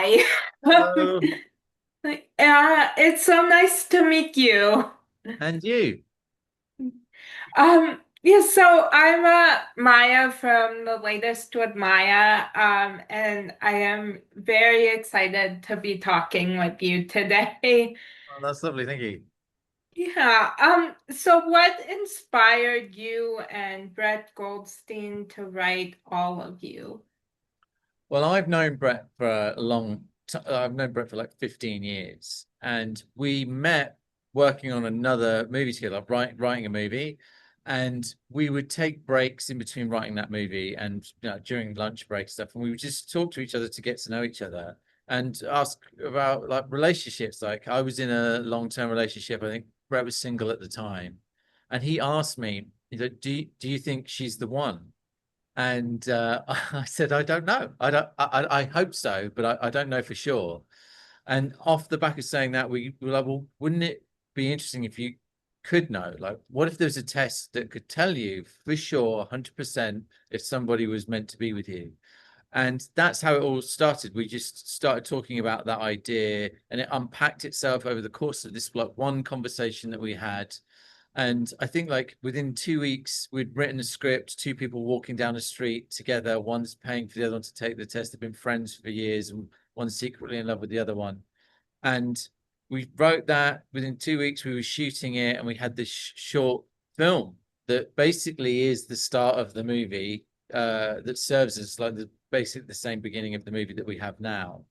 Hi. Hello. It's so nice to meet you. And you? Yeah, so I'm Maya from the latest with Maya, and I am very excited to be talking with you today. Oh, that's lovely. Thank you. Yeah, so what inspired you and Brett Goldstein to write All of You? Well, I've known Brett for a long time. I've known Brett for like 15 years. And we met working on another movie together, writing a movie. And we would take breaks in between writing that movie and during lunch break stuff. And we would just talk to each other to get to know each other and ask about like relationships. Like I was in a long-term relationship. I think Brett was single at the time. And he asked me, do you think she's the one? And I said, I don't know. I don't. I hope so, but I don't know for sure. And off the back of saying that, we were like, well, wouldn't it be interesting if you could know? Like, what if there's a test that could tell you for sure, 100%, if somebody was meant to be with you? And that's how it all started. We just started talking about that idea, and it unpacked itself over the course of this like one conversation that we had. And I think like within 2 weeks, we'd written a script, two people walking down the street together, one's paying for the other one to take the test. They've been friends for years, and one's secretly in love with the other one. And we wrote that within 2 weeks, we were shooting it, and we had this short film that basically is the start of the movie, that serves as like the basically the same beginning of the movie that we have now.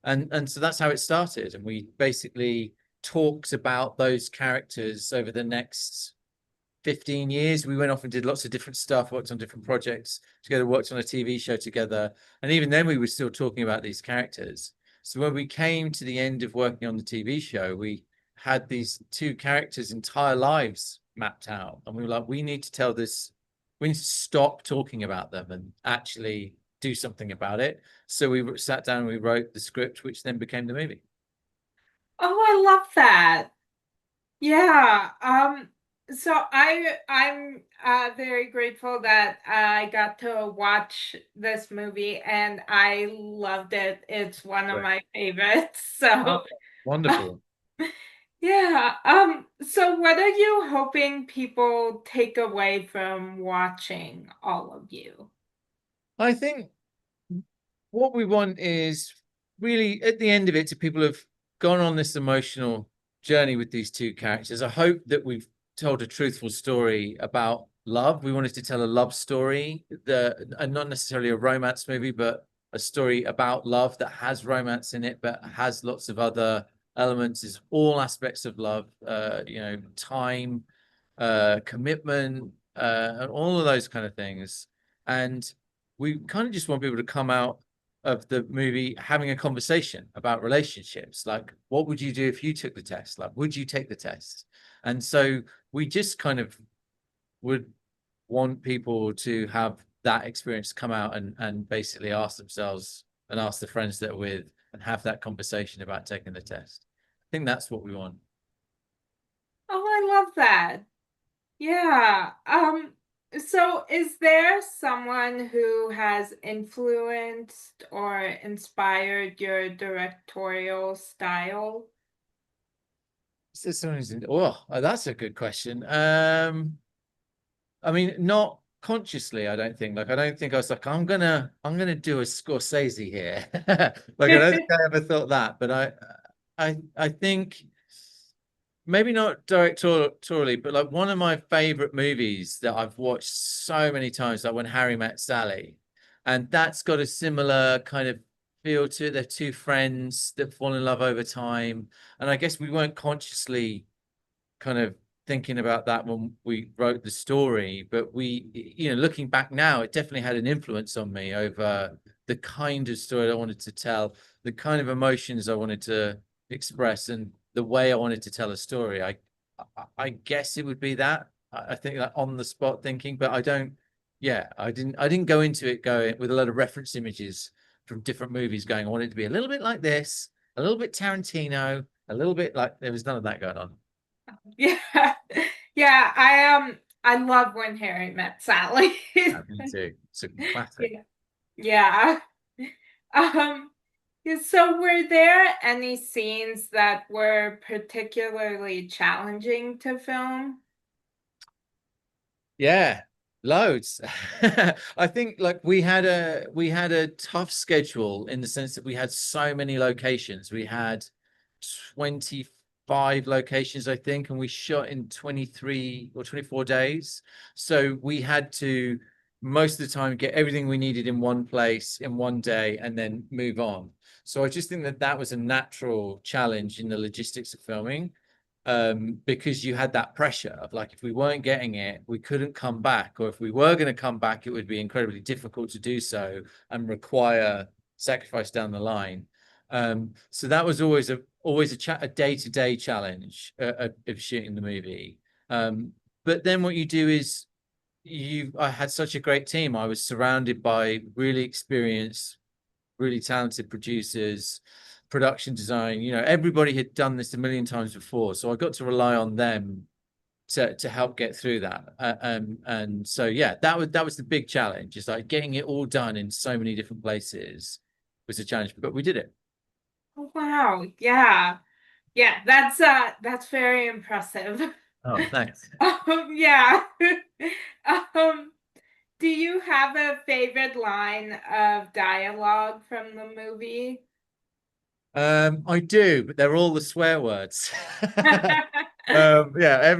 And so that's how it started. And we basically talked about those characters over the next 15 years. We went off and did lots of different stuff, worked on different projects together, worked on a TV show together. And even then, we were still talking about these characters. So when we came to the end of working on the TV show, we had these two characters' entire lives mapped out. And we were like, we need to tell this, we need to stop talking about them and actually do something about it. So we sat down and we wrote the script, which then became the movie. Oh, I love that. Yeah. I'm very grateful that I got to watch this movie and I loved it. It's one of Right. my favorites. Oh, So wonderful. yeah. So what are you hoping people take away from watching All of You? I think what we want is really at the end of it to people who've gone on this emotional journey with these two characters. I hope that we've told a truthful story about love. We wanted to tell a love story, and not necessarily a romance movie, but a story about love that has romance in it, but has lots of other elements, is all aspects of love, time, commitment, and all of those kind of things. And we kind of just want people to come out of the movie having a conversation about relationships. Like, what would you do if you took the test? Like, would you take the test? And so we just kind of would want people to have that experience come out and basically ask themselves and ask the friends that are with and have that conversation about taking the test. I think that's what we want. Oh, I love that. Yeah. So is there someone who has influenced or inspired your directorial style? Is there someone who's in, oh, that's a good question. I mean, not consciously, I don't think. Like, I don't think I was like, I'm gonna do a Scorsese here. Like, I don't think I ever thought that, but I think maybe not directorially, but like one of my favorite movies that I've watched so many times, like When Harry Met Sally, and that's got a similar kind of feel to it. They're two friends that fall in love over time, and I guess we weren't consciously kind of thinking about that when we wrote the story, but looking back now, it definitely had an influence on me over the kind of story I wanted to tell, the kind of emotions I wanted to express, and the way I wanted to tell a story. I guess it would be that. I think that on the spot thinking, but I don't. Yeah, I didn't go into it going with a lot of reference images from different movies. Going, I want it to be a little bit like this, a little bit Tarantino, a little bit like there was none of that going on. Yeah. Yeah, I love When Harry Met Sally. Me too. It's a classic. Yeah. Yeah. Um Yeah, so were there any scenes that were particularly challenging to film? Yeah, loads. I think like we had a tough schedule in the sense that we had so many locations. We had 25 locations, I think, and we shot in 23 or 24 days. So we had to most of the time get everything we needed in one place in one day and then move on. So I just think that that was a natural challenge in the logistics of filming, because you had that pressure of like, if we weren't getting it, we couldn't come back, or if we were going to come back, it would be incredibly difficult to do so and require sacrifice down the line. So that was always a day-to-day challenge of shooting the movie. But then what you do is I had such a great team. I was surrounded by really experienced, really talented producers, production design. Everybody had done this a million times before, so I got to rely on them to help get through that. And so yeah, that was the big challenge. It's like getting it all done in so many different places was a challenge, but we did it. Wow, yeah. Yeah, that's very impressive. Oh, thanks. Yeah. Um, do you have a favorite line of dialogue from the movie? I do, but they're all the swear words. Yeah,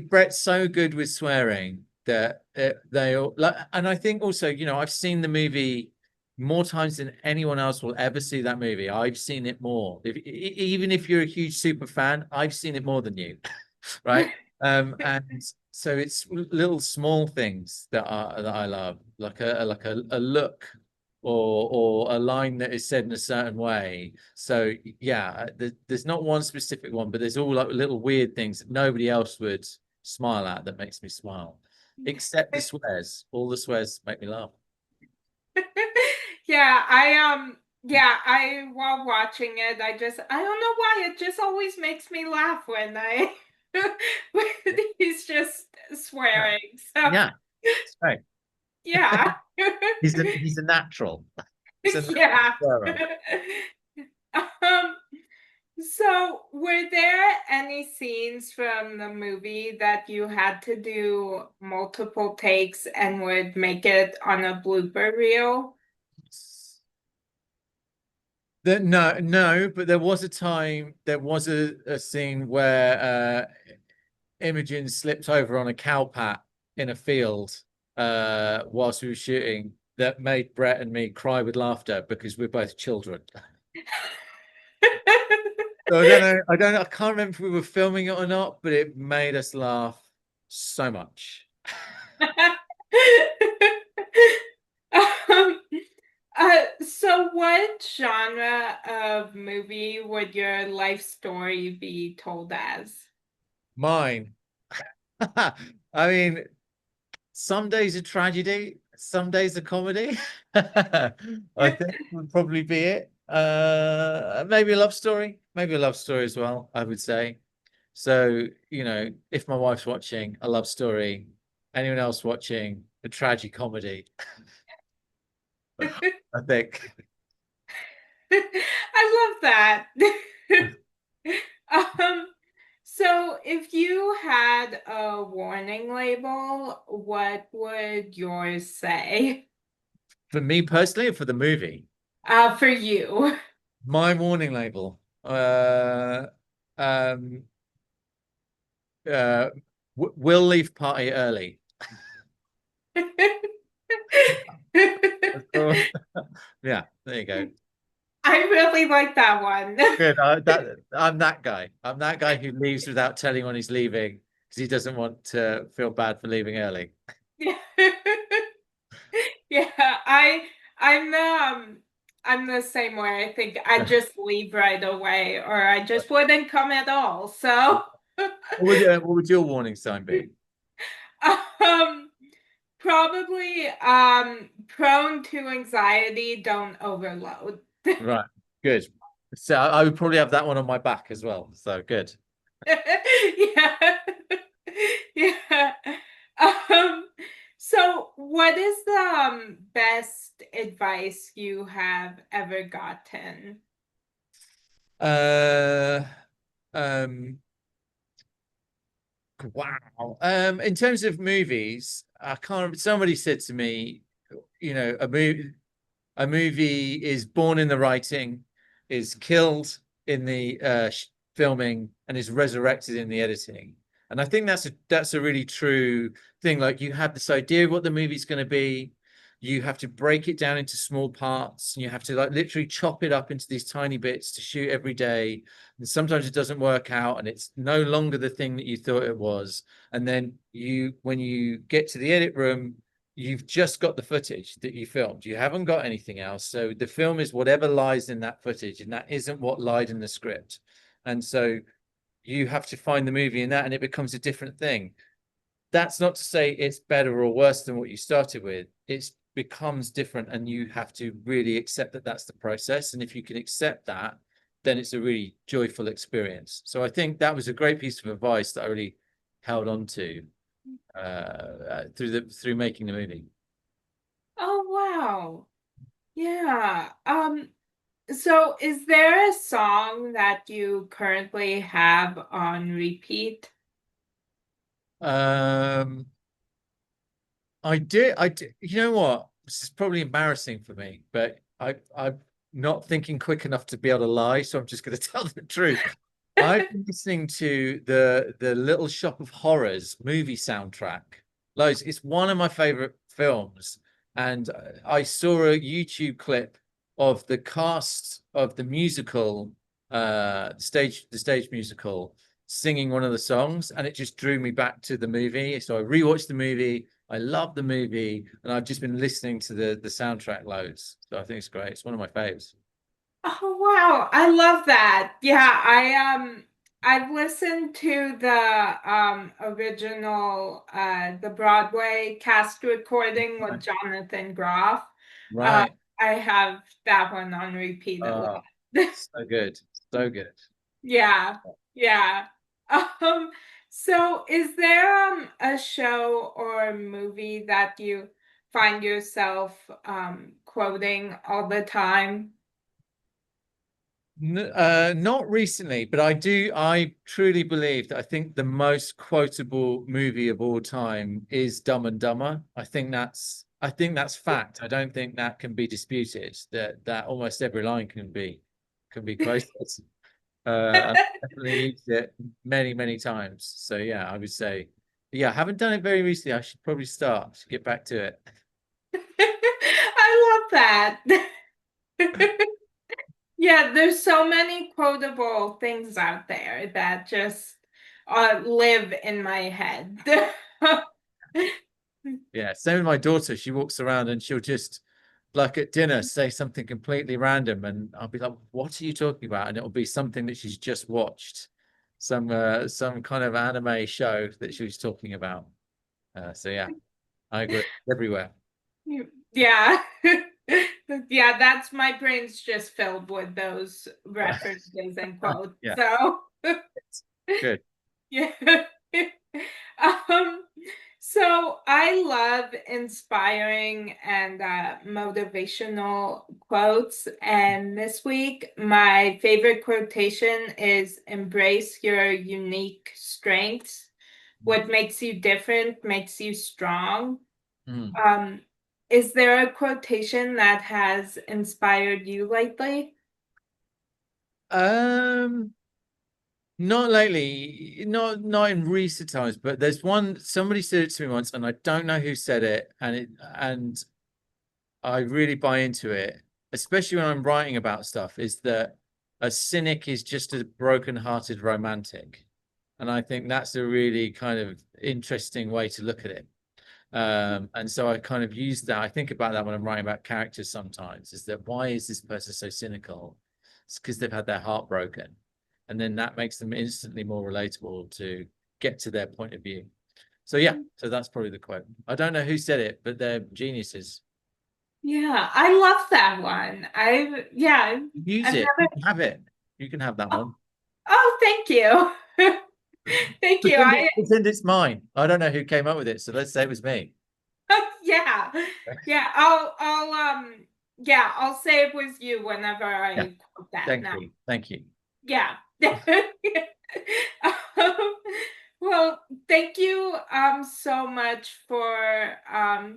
Brett's so good with swearing that they all like, and I think also, I've seen the movie more times than anyone else will ever see that movie. I've seen it more. Even if you're a huge super fan, I've seen it more than you, right? And so it's little small things that I love, like a look or a line that is said in a certain way. So yeah, there's not one specific one, but there's all like little weird things that nobody else would smile at that makes me smile, except the swears. All the swears make me laugh. Yeah, yeah, I while watching it, I don't know why it just always makes me laugh when I when he's just Yeah, swearing. So yeah, it's great. yeah. He's a natural. He's a natural Yeah. swearer. Um, so were there any scenes from the movie that you had to do multiple takes and would make it on a blooper reel? No, but there was a time, there was a scene where Imogen slipped over on a cowpat in a field whilst we were shooting that made Brett and me cry with laughter because we're both children. So I can't remember if we were filming it or not, but it made us laugh so much. Um, so what genre of movie would your life story be told as? Mine. I mean, some days a tragedy, some days a comedy. I think would probably be it. Maybe a love story, maybe a love story as well, I would say. So, if my wife's watching, a love story, anyone else watching, a tragic comedy, I think. I love that. Um, so if you had a warning label, what would yours say? For me personally, or for the movie, For you. my warning label. Um, uh, will leave party early. Yeah, there you go. I really like that one. Good. I'm that guy. I'm that guy who leaves without telling when he's leaving because he doesn't want to feel bad for leaving early. Yeah. Yeah, I'm the same way. I think I just leave right away or I just wouldn't come at all. So What would your warning sign be? um probably prone to anxiety, don't overload. Right. Good. So I would probably have that one on my back as well. So good. Yeah. Yeah. Um, so what is the best advice you have ever gotten? Uh, um, wow. In terms of movies, I can't remember. Somebody said to me, a movie is born in the writing, is killed in the filming, and is resurrected in the editing. And I think that's a really true thing. Like you have this idea of what the movie's going to be, you have to break it down into small parts, and you have to like literally chop it up into these tiny bits to shoot every day. And sometimes it doesn't work out, and it's no longer the thing that you thought it was. And then when you get to the edit room, you've just got the footage that you filmed. You haven't got anything else. So the film is whatever lies in that footage, and that isn't what lied in the script. And so you have to find the movie in that, and it becomes a different thing. That's not to say it's better or worse than what you started with. It becomes different, and you have to really accept that that's the process. And if you can accept that, then it's a really joyful experience. So I think that was a great piece of advice that I really held on to through making the movie. Oh, wow. Yeah. So is there a song that you currently have on repeat? Um, I did. You know what? This is probably embarrassing for me, but I'm not thinking quick enough to be able to lie, so I'm just going to tell the truth. I've been listening to the Little Shop of Horrors movie soundtrack. Loads. It's one of my favorite films, and I saw a YouTube clip of the cast of the musical, the stage musical, singing one of the songs, and it just drew me back to the movie. So I rewatched the movie. I love the movie, and I've just been listening to the soundtrack loads. So I think it's great. It's one of my faves. Oh, wow. I love that. Yeah, I've listened to the original the Broadway cast recording with Jonathan Groff. Uh Right. I have that one on repeat a Oh, lot. so good. So good. Yeah, yeah. Um, so is there a show or a movie that you find yourself quoting all the time? Not recently, but I do. I truly believe that I think the most quotable movie of all time is Dumb and Dumber. I think that's fact. I don't think that can be disputed. That almost every line can be quoted. I've definitely used it many, many times. So yeah, I would say, yeah, I haven't done it very recently. I should probably start. Should get back to it. I love that. Yeah, there's so many quotable things out there that just live in my head. Yeah, same with my daughter. She walks around and she'll just, like at dinner, say something completely random, and I'll be like, "What are you talking about?" And it'll be something that she's just watched, some kind of anime show that she was talking about. So yeah, I agree. Everywhere. Yeah. Yeah, that's my brain's just filled with those references and quotes. Yeah, So good. yeah. Um, so I love inspiring and motivational quotes. And this week, my favorite quotation is embrace your unique strengths. What makes you different makes you strong. Mm. Um, is there a quotation that has inspired you lately? Um, Not lately, not in recent times, but there's one somebody said it to me once, and I don't know who said it, and I really buy into it, especially when I'm writing about stuff, is that a cynic is just a broken-hearted romantic. And I think that's a really kind of interesting way to look at it. And so I kind of use that. I think about that when I'm writing about characters sometimes, is that why is this person so cynical? It's because they've had their heart broken. And then that makes them instantly more relatable to get to their point of view. So yeah, so that's probably the quote. I don't know who said it, but they're geniuses. Yeah, I love that one. Use I've it. You never. can have it. You can have that Oh, one. oh, thank you. Thank you. Pretend it's mine. I don't know who came up with it, so let's say it was me. Yeah, yeah. I'll say it was you whenever Yeah. I quote that Thank now. you. Thank you. Yeah. Um, well, thank you so much for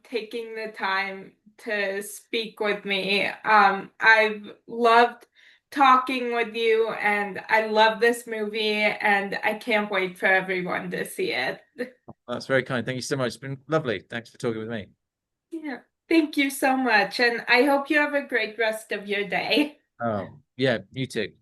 taking the time to speak with me. I've loved talking with you, and I love this movie, and I can't wait for everyone to see it. That's very kind. Thank you so much. It's been lovely. Thanks for talking with me. Yeah. Thank you so much, and I hope you have a great rest of your day. Oh, yeah, you too.